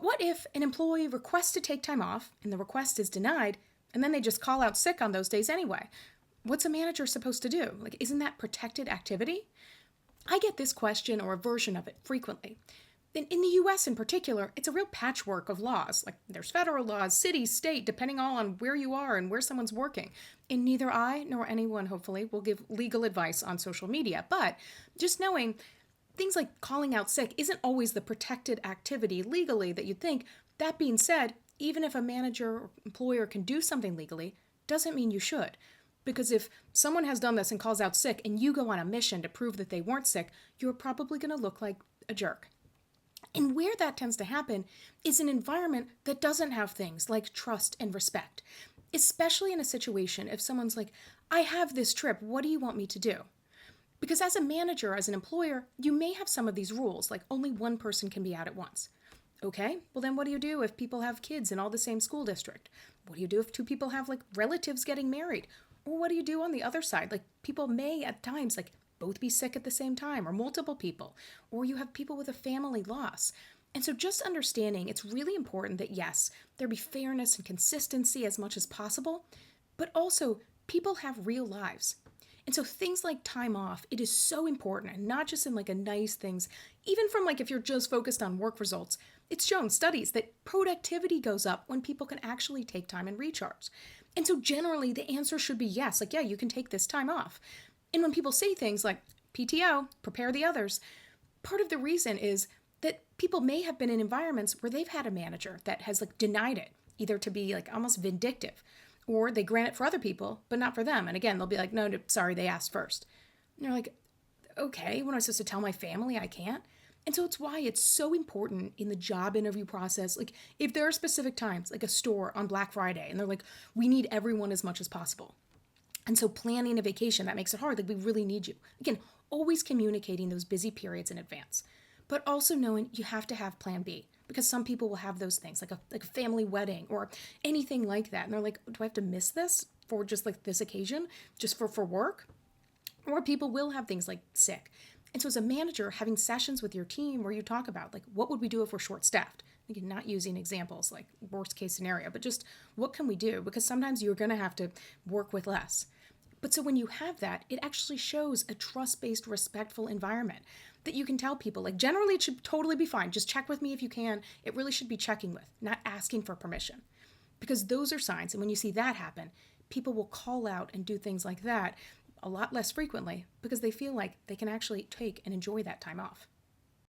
But what if an employee requests to take time off and the request is denied, and then they just call out sick on those days anyway? What's a manager supposed to do? Like, isn't that protected activity? I get this question or a version of it frequently. In the US in particular, it's a real patchwork of laws. Like, there's federal laws, city, state, depending all on where you are and where someone's working. And neither I nor anyone, hopefully, will give legal advice on social media. But just knowing things like calling out sick isn't always the protected activity legally that you'd think. That being said, even if a manager or employer can do something legally, doesn't mean you should. Because if someone has done this and calls out sick and you go on a mission to prove that they weren't sick, you're probably going to look like a jerk. And where that tends to happen is an environment that doesn't have things like trust and respect, especially in a situation if someone's like, I have this trip, what do you want me to do? Because as a manager, as an employer, you may have some of these rules, like only one person can be out at once. Okay, well then what do you do if people have kids in all the same school district? What do you do if two people have like relatives getting married? Or what do you do on the other side? Like people may at times like both be sick at the same time or multiple people, or you have people with a family loss. And so just understanding it's really important that yes, there be fairness and consistency as much as possible, but also people have real lives. And so things like time off, it is so important, and not just in like a nice things, even from like if you're just focused on work results. It's shown studies that productivity goes up when people can actually take time and recharge. And so generally the answer should be yes, like yeah, you can take this time off. And when people say things like PTO, prepare the others, part of the reason is that people may have been in environments where they've had a manager that has like denied it, either to be like almost vindictive, or they grant it for other people, but not for them. And again, they'll be like, no, sorry, they asked first. And you're like, okay, when am I supposed to tell my family I can't? And so it's why it's so important in the job interview process. Like if there are specific times, like a store on Black Friday, and they're like, we need everyone as much as possible. And so planning a vacation, that makes it hard. Like we really need you. Again, always communicating those busy periods in advance, but also knowing you have to have plan B, because some people will have those things like a family wedding or anything like that. And they're like, do I have to miss this for just like this occasion, just for work? Or people will have things like sick. And so as a manager, having sessions with your team where you talk about like, what would we do if we're short staffed? Again, not using examples like worst case scenario, but just what can we do? Because sometimes you're going to have to work with less. But so when you have that, it actually shows a trust-based, respectful environment that you can tell people, like generally it should totally be fine. Just check with me if you can. It really should be checking with, not asking for permission. Because those are signs. And when you see that happen, people will call out and do things like that a lot less frequently because they feel like they can actually take and enjoy that time off.